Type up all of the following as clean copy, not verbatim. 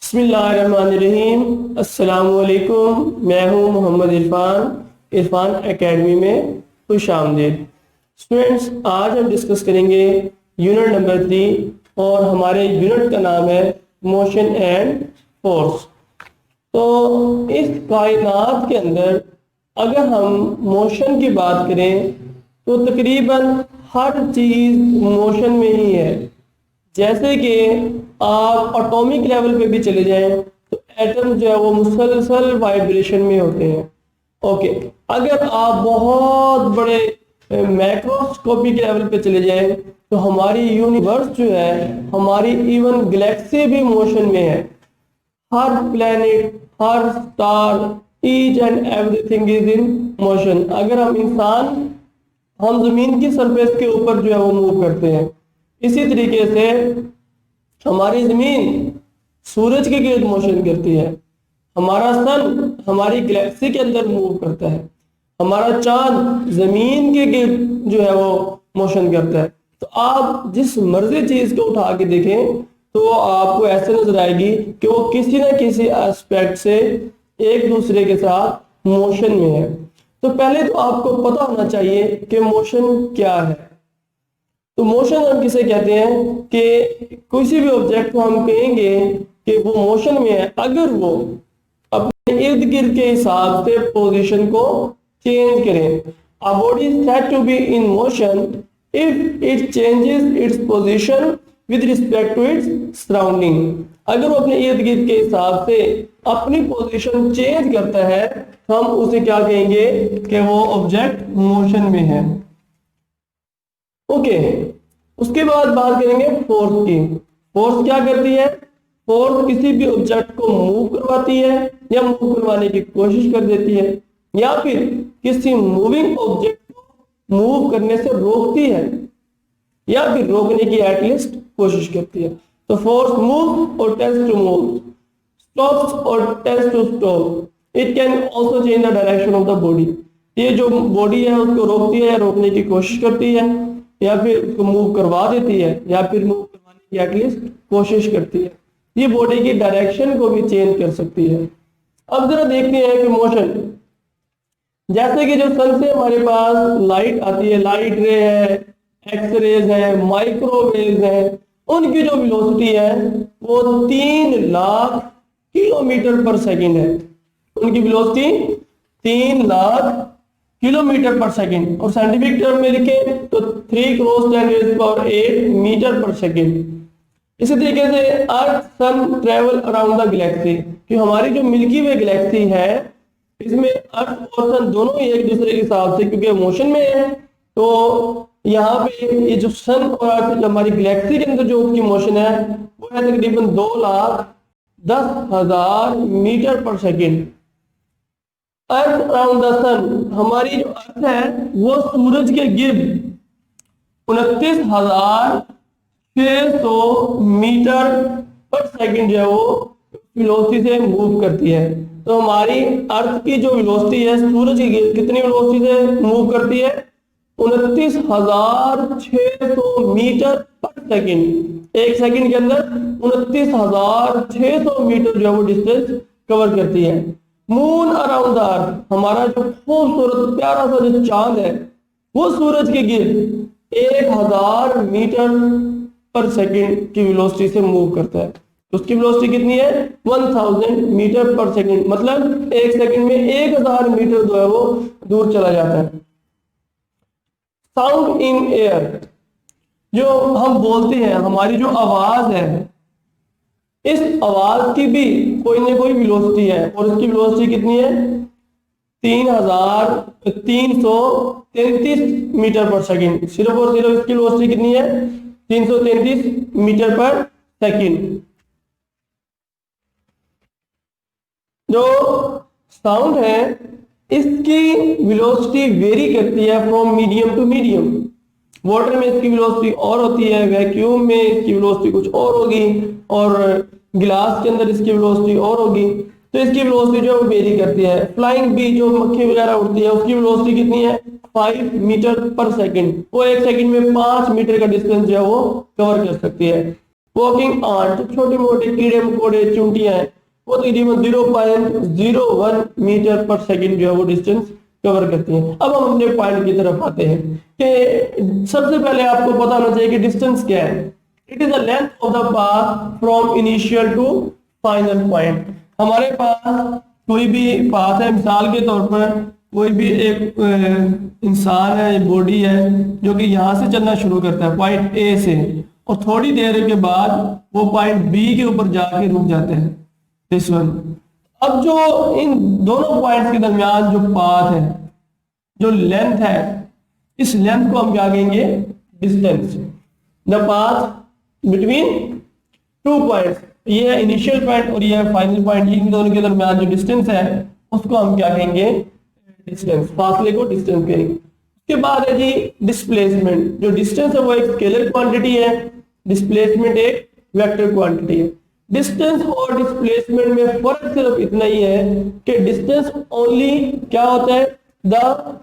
बिस्मिल्लाहिर्रहमानिर्रहीम। अस्सलामुअलैकुम। मैं हूँ मोहम्मद इरफान एकेडमी में खुश आमदीद। स्टूडेंट्स, आज हम डिस्कस करेंगे यूनिट नंबर 3 और हमारे यूनिट का नाम है मोशन एंड फोर्स। तो इस कायनात के अंदर अगर हम मोशन की बात करें तो तकरीबन हर चीज़ मोशन में ही है। जैसे कि आप एटॉमिक लेवल पे भी चले जाएं तो एटम जो है वो मुसलसल वाइब्रेशन में होते हैं। ओके, अगर आप बहुत बड़े मैक्रोस्कोपिक लेवल पे चले जाएं तो हमारी यूनिवर्स जो है, हमारी इवन गैलेक्सी भी मोशन में है। हर प्लेनेट, हर star, each and everything is in motion. अगर हम जमीन की सरफेस के ऊपर जो है वो मूव करते हैं, इसी तरीके से हमारी जमीन सूरज के गिर्द मोशन करती है, हमारा सन हमारी गैलेक्सी के अंदर मूव करता है, हमारा चांद जमीन के गिर्द जो है वो मोशन करता है। तो आप जिस मर्जी चीज को उठा के देखें तो आपको ऐसे नजर आएगी कि वो किसी न किसी एस्पेक्ट से एक दूसरे के साथ मोशन में है। तो पहले तो आपको पता होना चाहिए कि मोशन क्या है। तो मोशन हम किसे कहते हैं कि किसी भी ऑब्जेक्ट को हम कहेंगे कि वो मोशन में है अगर वो अपने इर्द गिर्द के हिसाब से पोजीशन को चेंज करें। A body is said to be in motion if it changes its position with respect to its surrounding. अगर वो अपने इर्द गिर्द के हिसाब से अपनी पोजीशन चेंज करता है तो हम उसे क्या कहेंगे कि वो ऑब्जेक्ट मोशन में है। ओके, उसके बाद बात करेंगे फोर्स की। फोर्स क्या करती है? फोर्स किसी भी ऑब्जेक्ट को मूव करवाती है या मूव करवाने की कोशिश कर देती है, या फिर किसी मूविंग ऑब्जेक्ट को मूव करने से रोकती है, या फिर रोकने की एटलीस्ट कोशिश करती है। तो फोर्स मूव और टेल्स टू मूव, स्टॉप्स और tells to stop. It can also change the direction of the body. ये जो बॉडी है उसको रोकती है या रोकने की कोशिश करती है, या फिर उसको मूव करवा देती है, या फिर मूव करवाने की एटलीस्ट कोशिश करती है। ये बॉडी की डायरेक्शन को भी चेंज कर सकती है। अब जरा देखते हैं कि मोशन, जैसे कि जो सन से हमारे पास लाइट आती है, लाइट रे है, एक्स रेज है, माइक्रोवेव है, उनकी जो वेलोसिटी है वो 3 लाख किलोमीटर पर सेकंड है। उनकी वेलोसिटी 3 लाख किलोमीटर पर सेकंड, और साइंटिफिक टर्म में लिखे तो 3 × 10⁸ मीटर पर सेकंड। इसी तरीके से अर्थ सन ट्रेवल अराउंड द गैलेक्सी, कि हमारी जो मिल्की वे गैलेक्सी है इसमें अर्थ और सन दोनों ही एक दूसरे के हिसाब से, क्योंकि मोशन में है, तो यहाँ पे ये जो सन और अर्थ हमारी गैलेक्सी के अंदर जो उसकी मोशन है वो है तकरीबन 2,10,000 मीटर पर सेकंड। अर्थ अराउंड द सन, हमारी जो अर्थ है वो सूरज के गिर्द 29,600 मीटर पर सेकंड जो है वो वेलोसिटी से मूव करती है। तो हमारी अर्थ की जो वेलोसिटी है सूरज के गिर्द कितनी वेलोसिटी से मूव करती है? 29,600 मीटर पर सेकंड। एक सेकंड के अंदर 29,600 मीटर जो है वो डिस्टेंस कवर करती है। मून अराउंड द अर्थ, हमारा जो खूबसूरत प्यारा सा जो चांद है वो सूरज के गिर्द 1,000 मीटर पर सेकंड की वेलोसिटी से मूव करता है। उसकी वेलोसिटी कितनी है? 1000 मीटर पर सेकंड, मतलब एक सेकंड में 1000 मीटर जो है वो दूर चला जाता है। साउंड इन एयर, जो हम बोलते हैं, हमारी जो आवाज है, इस आवाज की भी कोई ना कोई वेलोसिटी है, और इसकी वेलोसिटी कितनी है? 3,333 मीटर पर सेकंड। सिर्फ और सिर्फ इसकी वेलोसिटी कितनी है? 333 मीटर पर सेकंड। जो साउंड है इसकी वेलोसिटी वेरी करती है from medium to medium. Water में इसकी वेलोसिटी और होती है, वैक्यूम में इसकी वेलोसिटी कुछ और होगी, और गिलास के अंदर इसकी वेलोसिटी और होगी। तो इसकी वेलोसिटी जो है वो वेरी करती है। फ्लाइंग बी, जो मक्खी वगैरह उड़ती है, उसकी वेलोसिटी कितनी है? 5 मीटर पर सेकंड। वो एक सेकंड में 5 मीटर का डिस्टेंस जो है वो कवर कर सकती है। वॉकिंग आंट, छोटे मोटे कीड़े मकोड़े चुंटियां हैं, वो तकरीबन 0.01 मीटर पर सेकंड जो है वो डिस्टेंस कवर करती हैं। अब हम अपने पॉइंट की तरफ आते हैं कि सबसे पहले आपको पता होना चाहिए कि डिस्टेंस क्या है। It is the length of the path from initial to final point. हमारे पास कोई भी पाथ है, मिसाल के तौर पर कोई भी एक इंसान है, बॉडी है जो कि यहाँ से चलना शुरू करता है पॉइंट ए से, और थोड़ी देर के बाद वो पॉइंट बी के ऊपर जाके रुक जाते हैं, दिस वन। अब जो इन दोनों पॉइंट्स के दरमियान जो पाथ है, जो लेंथ है, इस लेंथ को हम क्या कहेंगे, distance. The path between two points, ये है इनिशियल पॉइंट और ये है फाइनल पॉइंट, इन दोनों के दरमियान जो डिस्टेंस है उसको हम क्या कहेंगे, डिस्टेंस। फासले को डिस्टेंस कहेंगे। उसके बाद है जी डिस्प्लेसमेंट। जो डिस्टेंस है वो एक स्केलर क्वांटिटी है, डिस्प्लेसमेंट एक वेक्टर क्वांटिटी है। डिस्टेंस और डिस्प्लेसमेंट में फर्क सिर्फ इतना ही है कि डिस्टेंस ओनली क्या होता है, the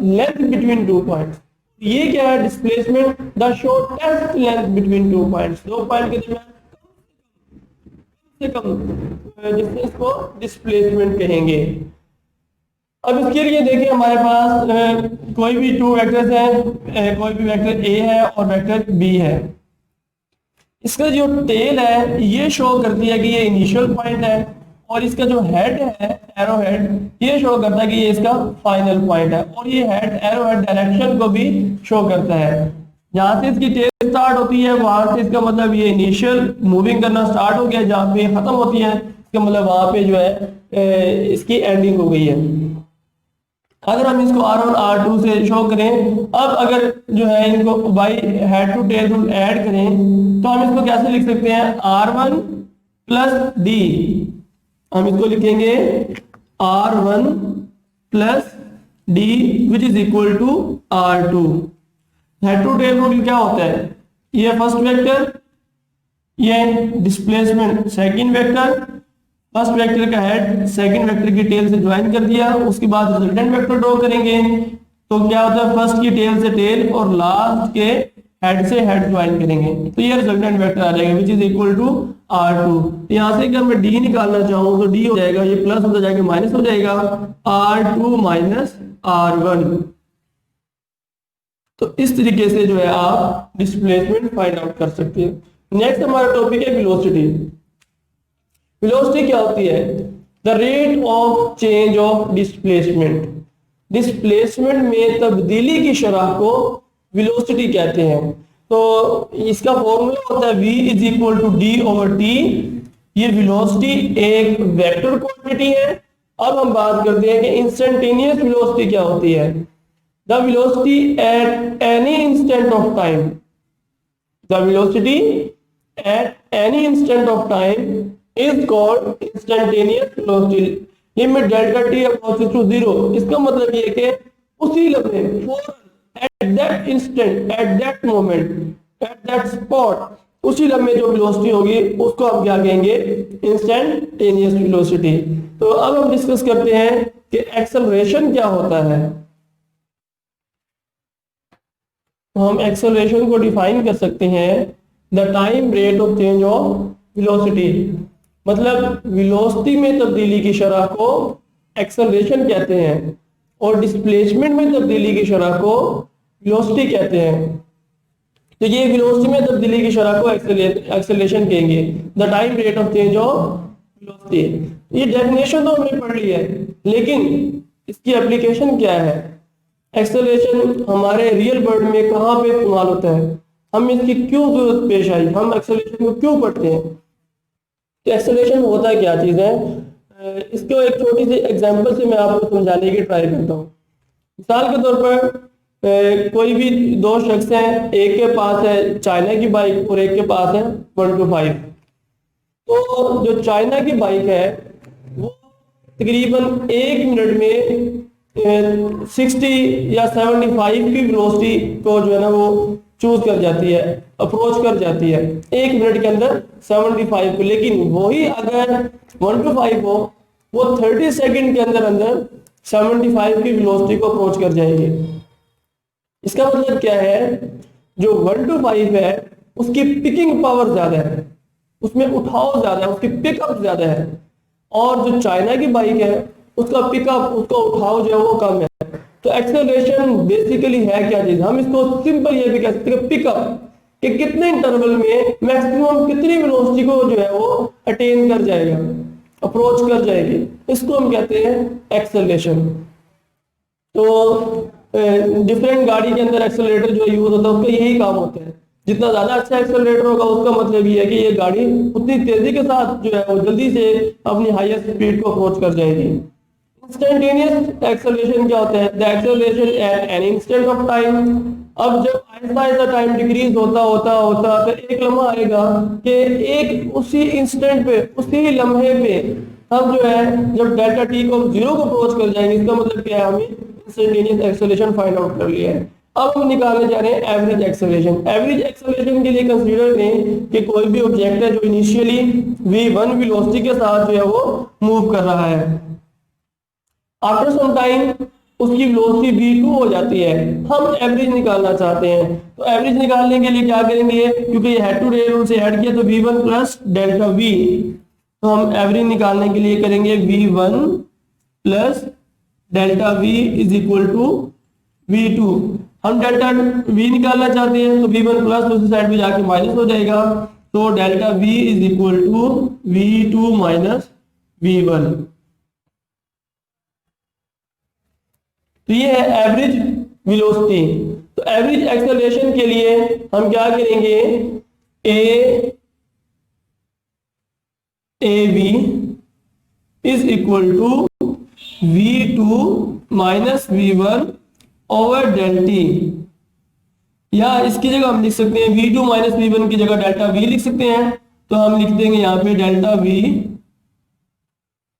length between two points. ये क्या है, displacement the shortest length between two points. दो पॉइंट के दरमियान कम डिस्टेंस को डिस्प्लेसमेंट कहेंगे। अब इसके लिए देखिए हमारे पास कोई भी टू वेक्टर्स हैं, कोई भी वेक्टर ए है और वेक्टर बी है। इसका जो टेल है ये शो करती है कि ये इनिशियल पॉइंट है, और इसका जो हेड है, एरो हेड, ये शो करता है कि ये इसका फाइनल पॉइंट है, और ये हेड, एरो हेड डायरेक्शन को भी शो करता है। जहां से इसकी टेल स्टार्ट होती है वहां से इसका मतलब ये इनिशियल मूविंग करना स्टार्ट हो गया, जहां पे खत्म होती है इसका मतलब वहां पे जो है इसकी एंडिंग हो गई है। अगर हम इसको R1 R2 से शो करें, अब अगर जो है इनको by head to tail rule add करें तो हम इसको कैसे लिख सकते हैं, R1 प्लस डी। हम इसको लिखेंगे R1 plus d which is equal to R2। Head to tail rule क्या होता है, ये फर्स्ट वेक्टर, ये displacement second vector, first vector का हेड सेकंड वेक्टर की टेल से ज्वाइन कर दिया, उसके बाद रिजल्टेंट वेक्टर ड्रॉ करेंगे तो क्या होता है, फर्स्ट की टेल से टेल और लास्ट के हेड से हेड ज्वाइन करेंगे तो ये रिजल्टेंट वेक्टर आ जाएगा विच इज इक्वल टू R2। यहाँ से अगर मैं डी निकालना चाहूँ तो डी हो जाएगा, ये प्लस हो जाएगा माइनस हो जाएगा, R2 माइनस R1। तो इस तरीके से जो है आप डिस्प्लेसमेंट फाइंड आउट कर सकते हैं। नेक्स्ट हमारा टॉपिक है वेलोसिटी। वेलोसिटी क्या होती है, the rate of change of displacement. Displacement में तब्दीली की शरह को वेलोसिटी कहते हैं। तो इसका फॉर्मूला होता है v is equal to d over t. ये वेलोसिटी एक वेक्टर क्वांटिटी है। अब हम बात करते हैं कि इंस्टेंटेनियस वेलोसिटी क्या होती है, the velocity at any instant of time. The velocity at any instant of time is called instantaneous velocity limit delta t approaches to 0। इसका मतलब ये कि उसी लम्हे at that instant, at that moment, at that spot, उसी लम्हे जो velocity होगी उसको हम क्या कहेंगे, इंस्टेंटेनियस वेलोसिटी। तो अब हम डिस्कस करते हैं कि एक्सेलरेशन क्या होता है। तो हम एक्सेलरेशन को डिफाइन कर सकते हैं, the time rate of change of velocity. मतलब वेलोसिटी में तब्दीली की शरह को एक्सेलरेशन कहते हैं और डिस्प्लेसमेंट में तब्दीली की शरह को वेलोसिटी कहते हैं। तो ये वेलोसिटी में तब्दीली की शरह को एक्सेलरेशन कहेंगे, the time rate of change of velocity. ये डेफिनेशन तो हमने पढ़ ली है, लेकिन इसकी एप्लीकेशन क्या है। एक्सेलरेशन हमारे रियल वर्ल्ड में कहाँ पे इस्तेमाल होता है, हम इसकी क्यों जरूरत पेश आई, हम एक्सेलरेशन को क्यों पढ़ते हैं। तो एक्सेलरेशन होता क्या चीज़ है, इसको एक छोटी सी एग्जांपल से मैं आपको समझाने की ट्राई करता हूँ। मिसाल के तौर पर कोई भी दो शख्स हैं, एक के पास है चाइना की बाइक और एक के पास है 125। तो जो चाइना की बाइक है वो तकरीबन 1 मिनट में 60 या 75 की वेलोसिटी को जो है ना वो चूज कर जाती है, अप्रोच कर जाती है 1 मिनट के अंदर 75 को। लेकिन वही अगर 125 हो वो 30 सेकंड के अंदर अंदर 75 की वेलोसिटी को अप्रोच कर जाएगी। इसका मतलब क्या है, जो 125 है उसकी पिकिंग पावर ज्यादा है, उसमें उठाव ज्यादा है, उसकी पिकअप ज्यादा है। और जो चाइना की बाइक है उसका पिकअप, उसका उठाव जो है वो कम है। तो एक्सेलरेशन बेसिकली है क्या चीज, हम इसको सिंपल ये भी कह सकते हैं पिकअप, कि कितने इंटरवल में मैक्सिमम कितनी वेलोसिटी को जो है वो अटेन कर जाएगा, अप्रोच कर जाएगी, इसको हम कहते हैं एक्सेलरेशन। तो डिफरेंट गाड़ी के अंदर एक्सेलरेटर जो यूज होता है उसका यही काम होता है। जितना ज्यादा अच्छा एक्सेलरेटर होगा उसका मतलब ये है कि ये गाड़ी उतनी तेजी के साथ जो है वो जल्दी से अपनी हाईएस्ट स्पीड को अप्रोच कर जाएगी। इंस्टेंटेनियस एक्सेलरेशन क्या होता है? The acceleration at an instant of time. अब जब आहिस्ता आहिस्ता टाइम डिक्रीज होता होता होता तो एक लम्हा आएगा कि एक उसी इंस्टेंट पे, उसी लम्हे पे हम जो है जब डेल्टा टी को जीरो को अप्रोच कर जाएंगे, इसका मतलब क्या है, हमें इंस्टेंटेनियस एक्सेलरेशन फाइंड आउट कर लिया है। अब हम निकालने जा रहे हैं एवरेज एक्सेलरेशन। एवरेज एक्सेलरेशन के लिए कंसीडर करें कि कोई भी ऑब्जेक्ट है जो इनिशियली v1 वेलोसिटी के साथ जो है वो मूव कर रहा है। आफ्टर सम टाइम उसकी वेलोसिटी v2 हो जाती है। हम एवरेज निकालना चाहते हैं, तो एवरेज निकालने के लिए क्या करेंगे, क्योंकि ये हेड टू टेल रूल से ऐड किया तो v1 प्लस डेल्टा v, तो हम एवरेज निकालने के लिए करेंगे v1 plus delta v is equal to v2। हम डेल्टा v निकालना चाहते हैं तो v1 प्लस दूसरी साइड पे जाके माइनस हो जाएगा, तो delta v is equal to v2 minus v1। तो ये है एवरेज वेलोसिटी। तो एवरेज एक्सेलरेशन के लिए हम क्या करेंगे, AV is equal to v2 minus v1 over del t, या इसकी जगह हम लिख सकते हैं v2 माइनस v1 की जगह डेल्टा v लिख सकते हैं, तो हम लिख देंगे यहाँ पे delta v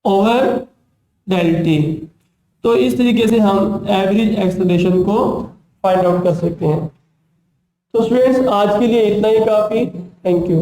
over del t. तो इस तरीके से हम एवरेज एक्सेलरेशन को फाइंड आउट कर सकते हैं। तो स्टूडेंट्स आज के लिए इतना ही काफी। Thank you.